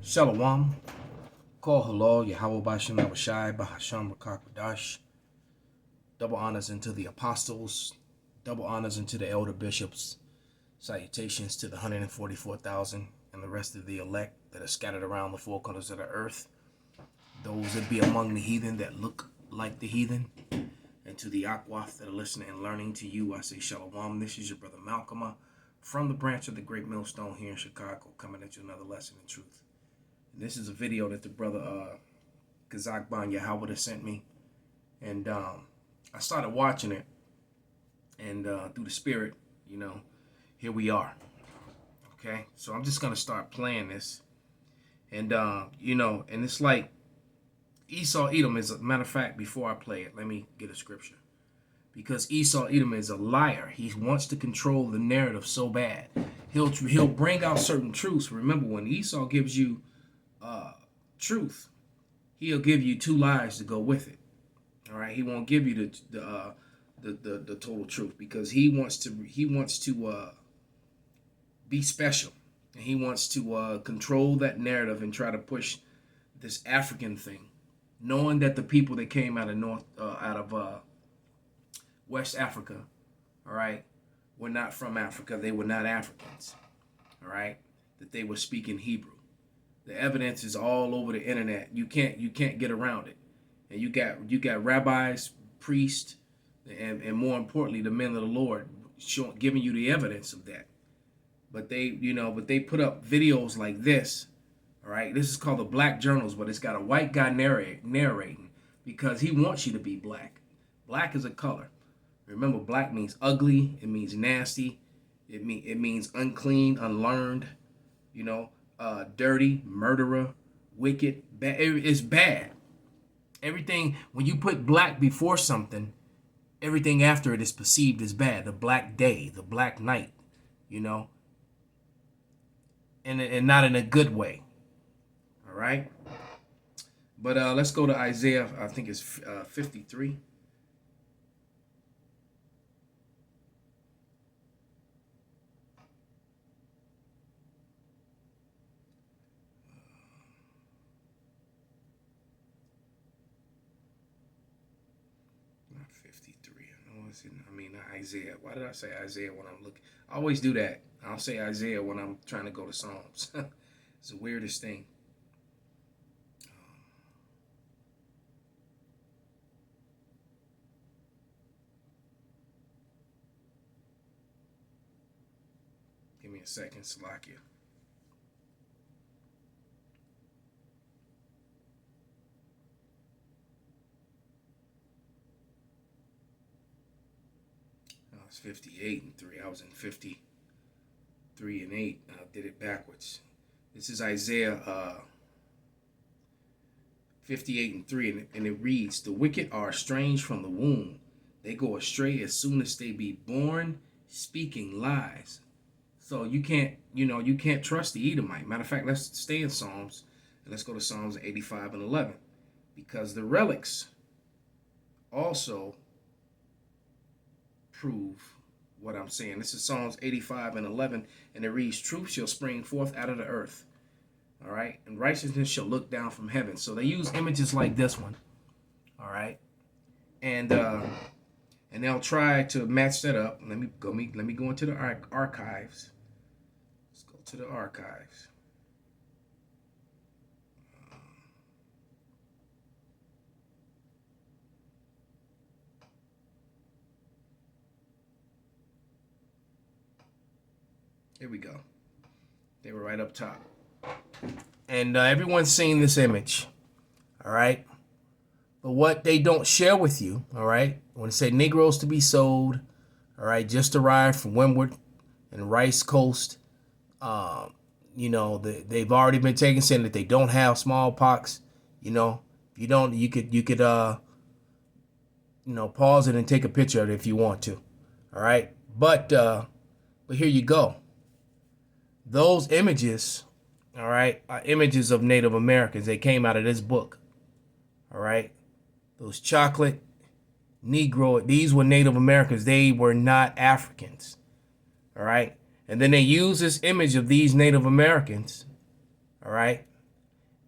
Shalom. Call hello, Yahweh Bashem Abishai, Bahasham Rakakwadash. Double honors into the apostles, double honors into the elder bishops. Salutations to the 144,000 and the rest of the elect that are scattered around the four corners of the earth. Those that be among the heathen that look like the heathen. And to the Akwaf that are listening and learning, to you I say Shalom. This is your brother Malcolm from the branch of the Great Millstone here in Chicago, coming at you another lesson in truth. This is a video that the brother Kazakh Ban Yahweh sent me, and I started watching it, and through the spirit, here we are. Okay, so I'm just gonna start playing this, and and it's like Esau Edom is a matter of fact. Before I play it, let me get a scripture, because Esau Edom is a liar. He wants to control the narrative so bad. He'll bring out certain truths. Remember, when Esau gives you truth, he'll give you two lies to go with it. All right, he won't give you the total truth, because he wants to be special, and he wants to control that narrative and try to push this African thing, knowing that the people that came out of West Africa, all right, were not from Africa. They were not Africans. All right, that they were speaking Hebrew. The evidence is all over the internet. You can't get around it. And you got rabbis, priests, and more importantly, the men of the Lord giving you the evidence of that. But they put up videos like this. All right, this is called the Black Journals, but it's got a white guy narrating, because he wants you to be black. Black is a color. Remember, black means ugly. It means nasty. It means unclean, unlearned. Dirty, murderer, wicked, bad. It's bad. Everything, when you put black before something, everything after it is perceived as bad. The black day, the black night, and not in a good way. All right. But let's go to Isaiah. I think it's 53. Isaiah. Why did I say Isaiah when I'm looking? I always do that. I'll say Isaiah when I'm trying to go to Psalms. It's the weirdest thing. Give me a second, Salakia. I was 58 and 3. I was in 53 and 8. I did it backwards. This is Isaiah 58 and 3, and it reads, "The wicked are estranged from the womb. They go astray as soon as they be born, speaking lies." So you can't trust the Edomite. Matter of fact, let's stay in Psalms, and let's go to Psalms 85 and 11, because the relics also prove what I'm saying. This is Psalms 85 and 11, and it reads, "Truth shall spring forth out of the earth." All right, and righteousness shall look down from heaven. So they use images like this one. All right, and they'll try to match that up. Let me go into the archives. Let's go to the archives. Here we go. They were right up top. And everyone's seen this image. All right. But what they don't share with you, all right, when they say Negroes to be sold, all right, just arrived from Windward and Rice Coast, they've already been taken, saying that they don't have smallpox. If you don't, you could pause it and take a picture of it if you want to. All right. But here you go. Those images, all right, are images of Native Americans. They came out of this book. All right. Those chocolate Negro, these were Native Americans. They were not Africans. All right. And then they use this image of these Native Americans, all right,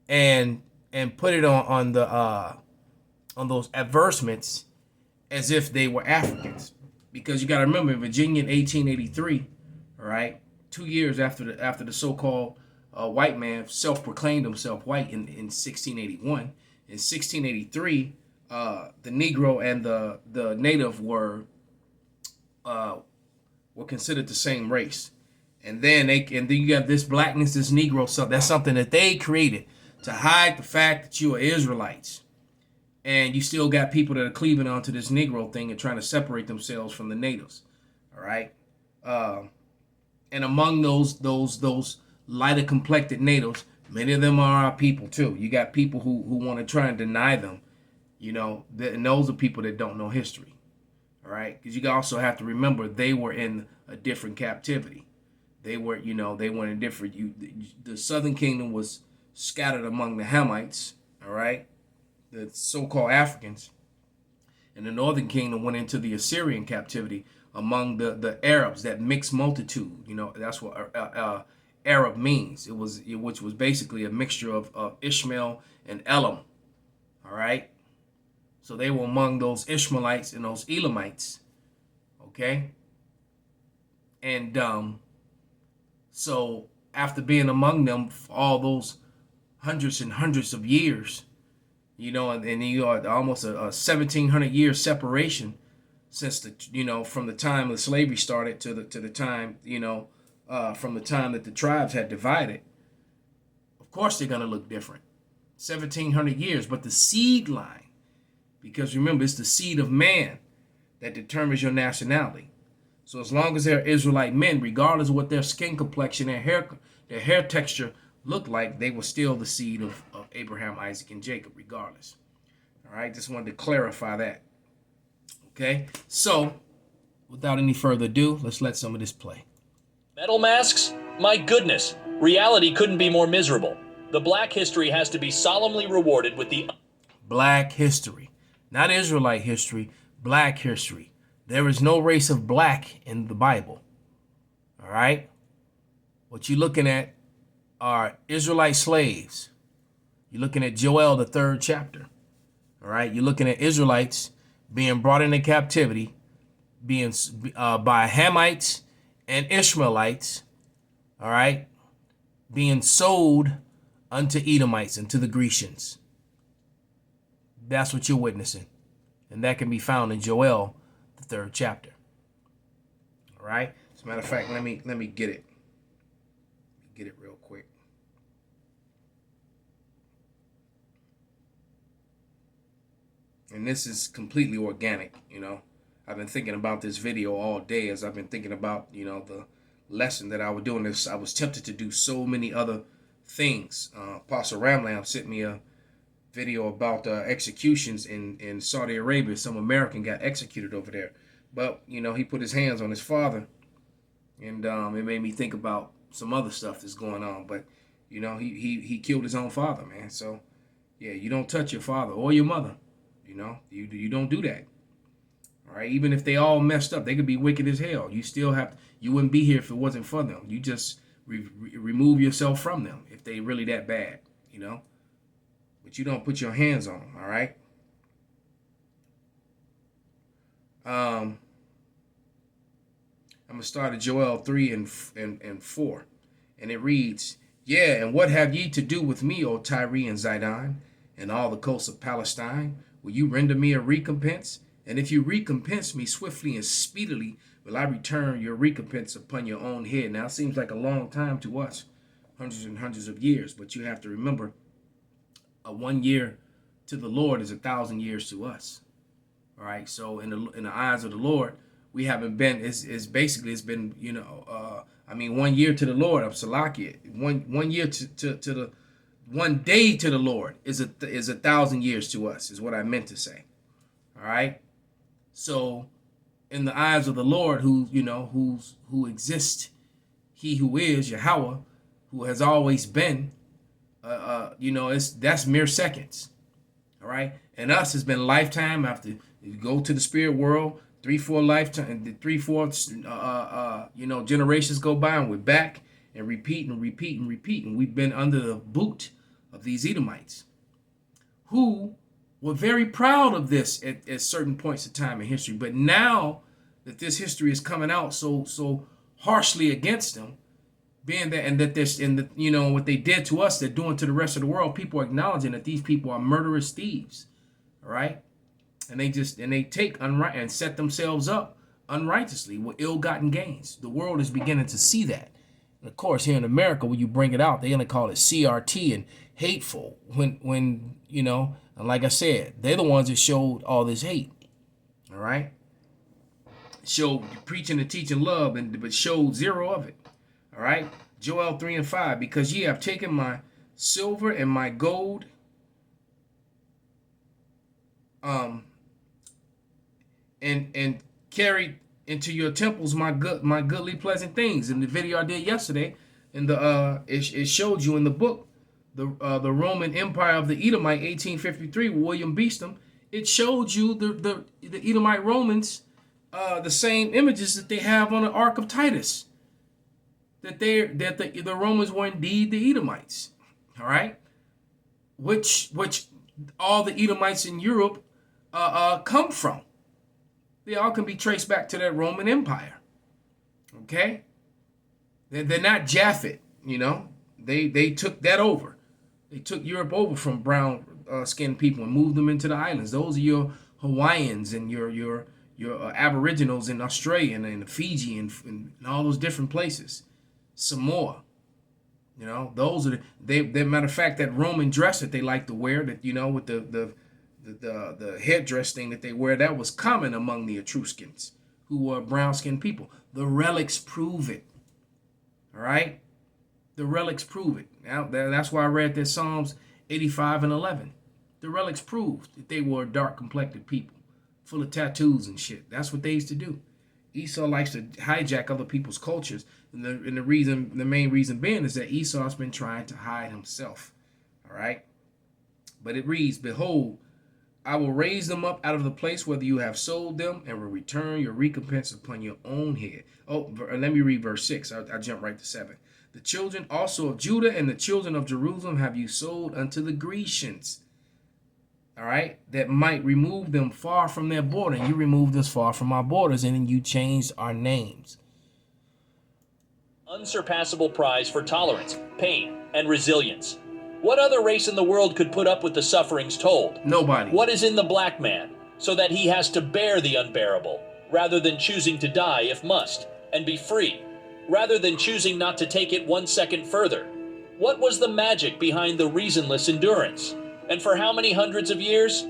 and put it on the on those advertisements as if they were Africans, because you got to remember, in Virginia in 1883, all right, 2 years after the so-called white man self-proclaimed himself white in 1681. In 1683, the Negro and the native were considered the same race. And then you got this blackness, this Negro stuff. That's something that they created to hide the fact that you are Israelites. And you still got people that are cleaving onto this Negro thing and trying to separate themselves from the natives. All right. And among those lighter complected natives, many of them are our people too. You got people who want to try and deny them, and those are people that don't know history. All right, because you also have to remember they were in a different captivity. They were in different. The Southern Kingdom was scattered among the Hamites. All right, the so-called Africans, and the Northern Kingdom went into the Assyrian captivity among the Arabs, that mixed multitude. That's what Arab means. Which was basically a mixture of Ishmael and Elam. All right. So they were among those Ishmaelites and those Elamites, okay? And so after being among them for all those hundreds and hundreds of years, and you are almost a 1,700-year separation since from the time the slavery started to the time, from the time that the tribes had divided. Of course they're gonna look different. 1,700 years, but the seed line. Because remember, it's the seed of man that determines your nationality. So as long as they're Israelite men, regardless of what their skin complexion, their hair texture looked like, they were still the seed of Abraham, Isaac, and Jacob, regardless. All right, just wanted to clarify that. Okay, so without any further ado, let's let some of this play. Metal masks? My goodness, reality couldn't be more miserable. The black history has to be solemnly rewarded with the black history. Not Israelite history, black history. There is no race of black in the Bible. All right? What you're looking at are Israelite slaves. You're looking at Joel, the 3rd chapter. All right? You're looking at Israelites being brought into captivity, being by Hamites and Ishmaelites. All right? Being sold unto Edomites and to the Grecians. That's what you're witnessing. And that can be found in Joel, the 3rd chapter. All right? As a matter of fact, let me get it. Get it real quick. And this is completely organic, I've been thinking about this video all day as I've been thinking about, the lesson that I was doing. This, I was tempted to do so many other things. Apostle Ramlam sent me a video about executions in Saudi Arabia. Some American got executed over there, but he put his hands on his father, and it made me think about some other stuff that's going on. But he killed his own father, man. So yeah, you don't touch your father or your mother. You don't do that. All right, even if they all messed up, they could be wicked as hell. You still you wouldn't be here if it wasn't for them. You just remove yourself from them if they really that bad, But you don't put your hands on them, all right? I'm going to start at Joel 3 and 4. And it reads, "Yeah, and what have ye to do with me, O Tyre and Zidon, and all the coasts of Palestine? Will you render me a recompense? And if you recompense me swiftly and speedily, will I return your recompense upon your own head?" Now, it seems like a long time to us, hundreds and hundreds of years. But you have to remember, 1 year to the Lord is 1,000 years to us. All right. So in the eyes of the Lord, we haven't been. It's been 1 year to the Lord. I'm Salakia. One year to the 1 day to the Lord is 1,000 years to us. Is what I meant to say. All right. So in the eyes of the Lord, who exists, He who is Yahweh, who has always been. That's mere seconds. All right. And us has been lifetime after you go to the spirit world, 3-4 lifetime, 3-4 generations go by, and we're back and repeat and repeat and repeat. And we've been under the boot of these Edomites, who were very proud of this at certain points of time in history. But now that this history is coming out so harshly against them, being that and that this and the, you know what they did to us, they're doing to the rest of the world. People are acknowledging that these people are murderous thieves, all right, and they take unright and set themselves up unrighteously with ill-gotten gains. The world is beginning to see that. And of course, here in America, when you bring it out, they're gonna call it CRT and hateful. When you know, and like I said, they're the ones that showed all this hate. All right, showed preaching and teaching love, but showed zero of it. All right, Joel 3:5, because ye have taken my silver and my gold, and carried into your temples my goodly pleasant things. In the video I did yesterday, in the it showed you in the book, the Roman Empire of the Edomite, 1853, William Beeston. It showed you the Edomite Romans, the same images that they have on the Ark of Titus. That the Romans were indeed the Edomites, all right, which all the Edomites in Europe come from. They all can be traced back to that Roman Empire. Okay, they're not Japhet, you know. They took that over. They took Europe over from brown skinned people and moved them into the islands. Those are your Hawaiians and your Aboriginals in Australia and Fiji and all those different places. Samoa, you know, those are they matter of fact, that Roman dress that they like to wear, that, you know, with the headdress thing that they wear, that was common among the Etruscans, who were brown skinned people. The relics prove it. All right, the relics prove it. Now that's why I read that Psalms 85:11. The relics proved that they were dark complected people, full of tattoos and shit. That's what they used to do. Esau likes to hijack other people's cultures, and the main reason being is that Esau's been trying to hide himself. All right, but it reads, "Behold, I will raise them up out of the place whether you have sold them, and will return your recompense upon your own head." Oh, let me read verse 6. I'll jump right to 7. "The children also of Judah and the children of Jerusalem have you sold unto the Grecians." All right, that might remove them far from their border. And you removed us far from our borders, and then you changed our names. Unsurpassable prize for tolerance, pain, and resilience. What other race in the world could put up with the sufferings told? Nobody. What is in the black man, so that he has to bear the unbearable, rather than choosing to die if must, and be free, rather than choosing not to take it 1 second further? What was the magic behind the reasonless endurance? And for how many hundreds of years?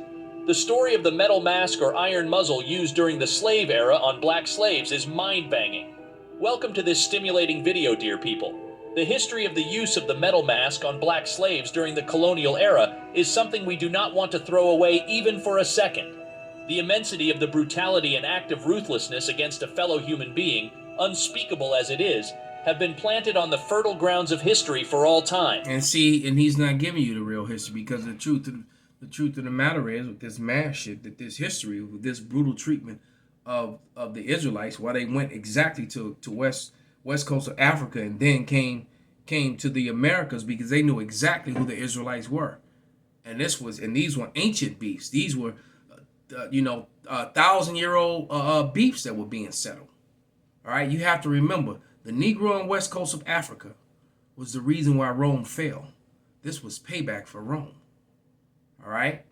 The story of the metal mask or iron muzzle used during the slave era on black slaves is mind-banging. Welcome to this stimulating video, dear people. The history of the use of the metal mask on black slaves during the colonial era is something we do not want to throw away even for a second. The immensity of the brutality and act of ruthlessness against a fellow human being, unspeakable as it is, have been planted on the fertile grounds of history for all time. And see, and he's not giving you the real history, because the truth of the matter is, with this mass shit, that this history, with this brutal treatment of the Israelites, why they went exactly to west coast of Africa and then came to the Americas, because they knew exactly who the Israelites were, and these were ancient beefs. These were 1,000-year-old beefs that were being settled. All right, you have to remember, the Negro on west coast of Africa was the reason why Rome fell. This was payback for Rome. All right?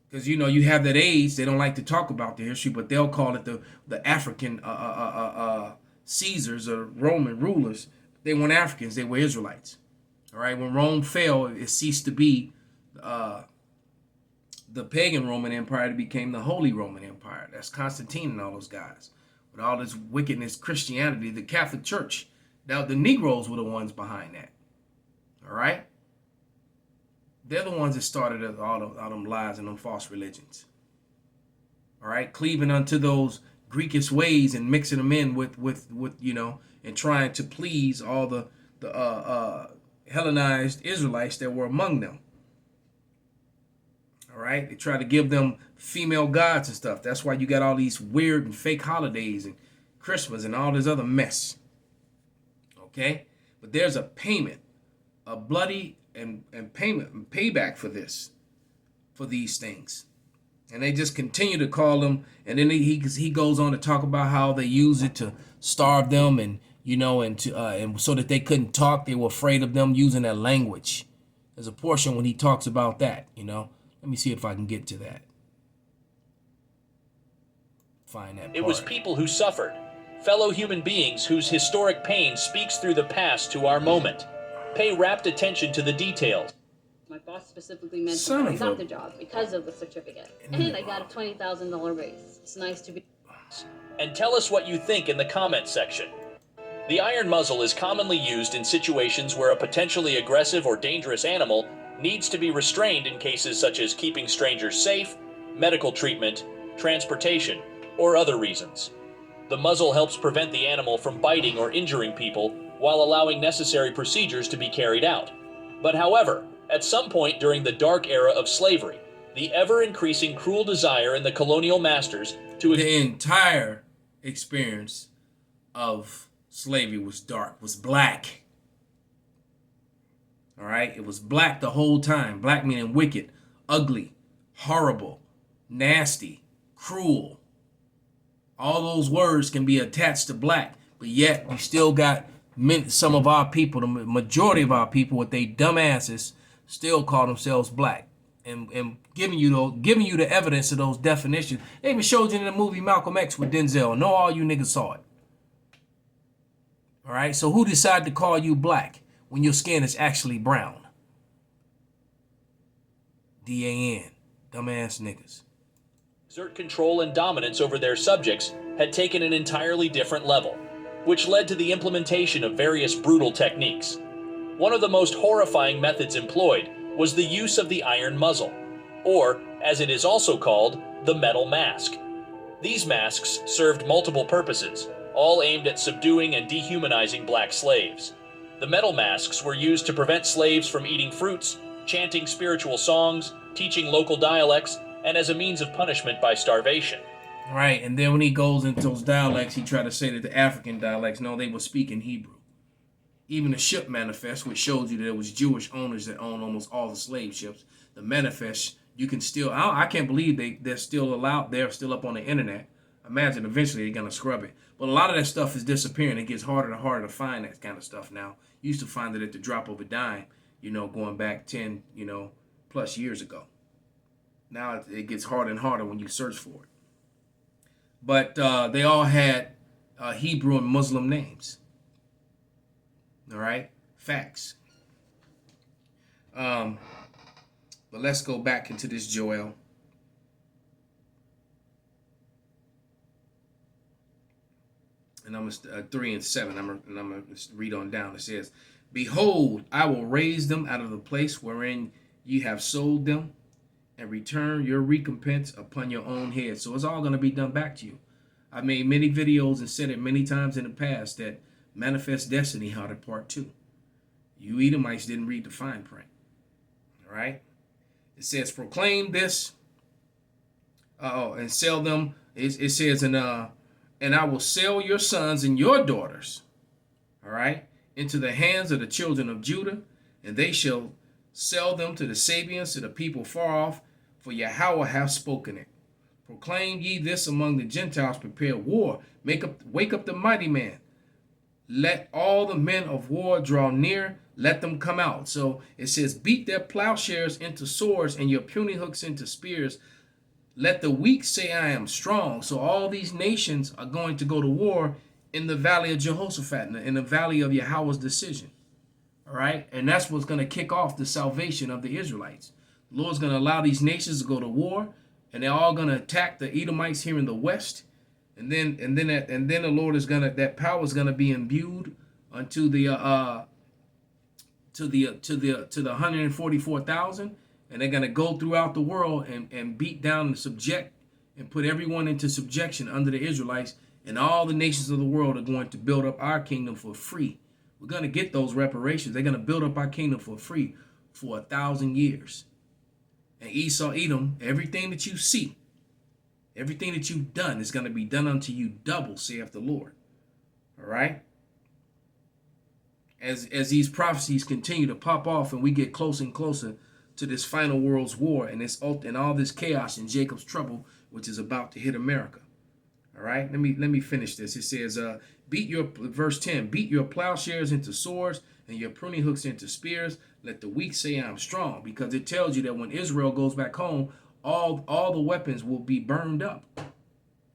Because, you know, you have that age, they don't like to talk about the history, but they'll call it the African Caesars or Roman rulers. They weren't Africans, they were Israelites. All right? When Rome fell, it ceased to be the pagan Roman Empire. It became the Holy Roman Empire. That's Constantine and all those guys. With all this wickedness, Christianity, the Catholic Church. Now, the Negroes were the ones behind that. All right? They're the ones that started all them lies and them false religions. All right? Cleaving unto those Greekish ways and mixing them in with you know, and trying to please all the Hellenized Israelites that were among them. All right, they try to give them female gods and stuff. That's why you got all these weird and fake holidays and Christmas and all this other mess. Okay, but there's a payment, a bloody and payment and payback for these things. And they just continue to call them, and then he goes on to talk about how they use it to starve them, and and so that they couldn't talk. They were afraid of them using their language. There's a portion when he talks about that. Let me see if I can get to that. Find that part. It was people who suffered, fellow human beings whose historic pain speaks through the past to our moment. Pay rapt attention to the details. My boss specifically mentioned I got the job because of the certificate. And I got a $20,000 raise. It's nice to be... And tell us what you think in the comment section. The iron muzzle is commonly used in situations where a potentially aggressive or dangerous animal needs to be restrained in cases such as keeping strangers safe, medical treatment, transportation, or other reasons. The muzzle helps prevent the animal from biting or injuring people while allowing necessary procedures to be carried out. But however, at some point during the dark era of slavery, the ever-increasing cruel desire in the colonial masters to... The entire experience of slavery was dark, was black. All right? It was black the whole time. Black meaning wicked, ugly, horrible, nasty, cruel. All those words can be attached to black, but yet you still got some of our people, the majority of our people with their dumb asses, still call themselves black, and giving you the evidence of those definitions. They even showed you in the movie Malcolm X with Denzel. I know all you niggas saw it. All right, so who decided to call you black when your skin is actually brown? DAN, dumbass niggas. Exert control and dominance over their subjects had taken an entirely different level, which led to the implementation of various brutal techniques. One of the most horrifying methods employed was the use of the iron muzzle, or, as it is also called, the metal mask. These masks served multiple purposes, all aimed at subduing and dehumanizing black slaves. The metal masks were used to prevent slaves from eating fruits, chanting spiritual songs, teaching local dialects, and as a means of punishment by starvation. Right, and then when he goes into those dialects, he tried to say that the African dialects, no, they were speaking Hebrew. Even the ship manifest, which showed you that it was Jewish owners that owned almost all the slave ships. The manifest, you can still, I can't believe they're still allowed, they're still up on the internet. Imagine eventually they're going to scrub it. But a lot of that stuff is disappearing. It gets harder and harder to find that kind of stuff now. You used to find it at the drop of a dime, going back 10, plus years ago. Now it gets harder and harder when you search for it. But they all had Hebrew and Muslim names. All right? Facts. But let's go back into this Joel. And I'm 3 and 7. I'm gonna read on down. It says, "Behold, I will raise them out of the place wherein ye have sold them, and return your recompense upon your own head." So it's all going to be done back to you. I've made many videos and said it many times in the past that Manifest Destiny had a part 2. You Edomites didn't read the fine print. All right? It says, "Proclaim this and sell them." It says, and I will sell your sons and your daughters, all right, into the hands of the children of Judah, and they shall sell them to the Sabians, to the people far off, for Yahweh hath spoken it. Proclaim ye this among the Gentiles, prepare war, wake up the mighty man. Let all the men of war draw near, let them come out. So it says, beat their plowshares into swords and your puny hooks into spears. Let the weak say, I am strong. So all these nations are going to go to war in the valley of Jehoshaphat, in the valley of Yahweh's decision. All right. And that's what's going to kick off the salvation of the Israelites. The Lord's going to allow these nations to go to war, and they're all going to attack the Edomites here in the west. And then the Lord is that power is gonna be imbued unto the 144,000, and they're gonna go throughout the world and beat down and subject and put everyone into subjection under the Israelites, and all the nations of the world are going to build up our kingdom for free. We're gonna get those reparations. They're gonna build up our kingdom for free for 1,000 years. And Esau, Edom, everything that you see, everything that you've done is going to be done unto you double, saith the Lord. All right? as these prophecies continue to pop off and we get closer and closer to this final world's war and all this chaos and Jacob's trouble, which is about to hit America. All right, let me finish this. It says, verse 10, beat your plowshares into swords and your pruning hooks into spears. Let the weak say I'm strong, because it tells you that when Israel goes back home, all the weapons will be burned up.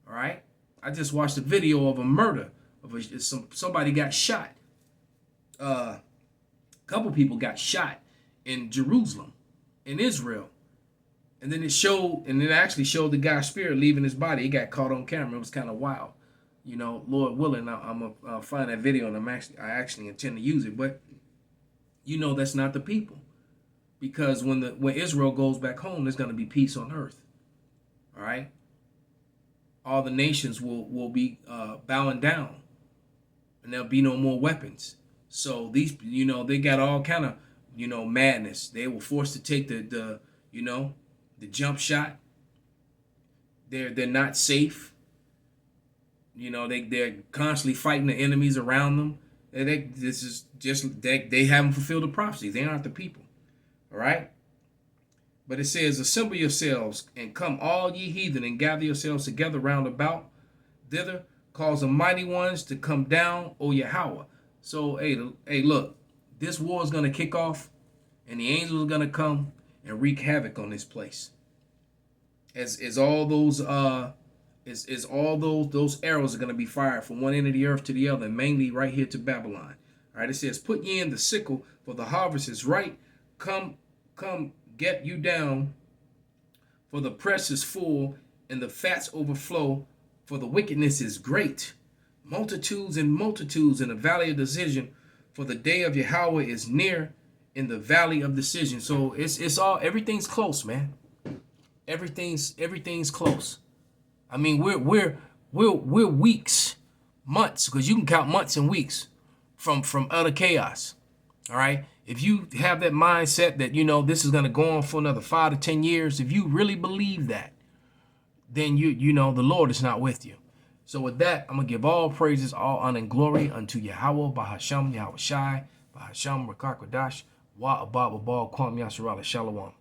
All right, I just watched a video of a murder of somebody got shot. A couple people got shot in Jerusalem, in Israel. And then it actually showed the guy's spirit leaving his body. He got caught on camera. It was kind of wild. You know, Lord willing, I'm gonna find that video, and I actually intend to use it. But you know, that's not the people, because when Israel goes back home, there's gonna be peace on earth. All right. All the nations will be bowing down, and there'll be no more weapons. So these, you know, they got all kind of, you know, madness. They were forced to take the jump shot. They're not safe. You know, they're constantly fighting the enemies around them. They haven't fulfilled the prophecy. They aren't the people. All right. But it says, assemble yourselves and come all ye heathen and gather yourselves together round about thither. Cause the mighty ones to come down, O Yahweh. So, hey, look, this war is going to kick off, and the angels are going to come and wreak havoc on this place. As all those arrows are going to be fired from one end of the earth to the other, and mainly right here to Babylon. All right, it says, put ye in the sickle, for the harvest is ripe. Come, get you down, for the press is full, and the fats overflow, for the wickedness is great. Multitudes and multitudes in the valley of decision, for the day of Yahweh is near in the valley of decision. So everything's close, man. Everything's close. I mean, we're weeks, months, because you can count months and weeks from utter chaos. All right. If you have that mindset that, you know, this is going to go on for another 5 to 10 years, if you really believe that, then you know the Lord is not with you. So with that, I'm going to give all praises, all honor and glory unto Yahweh, Bahasham, Yahweh Shai, Bahasham, Rakakwadash, Wa Abba, Babal, Kwam, Yasharala, Shalom.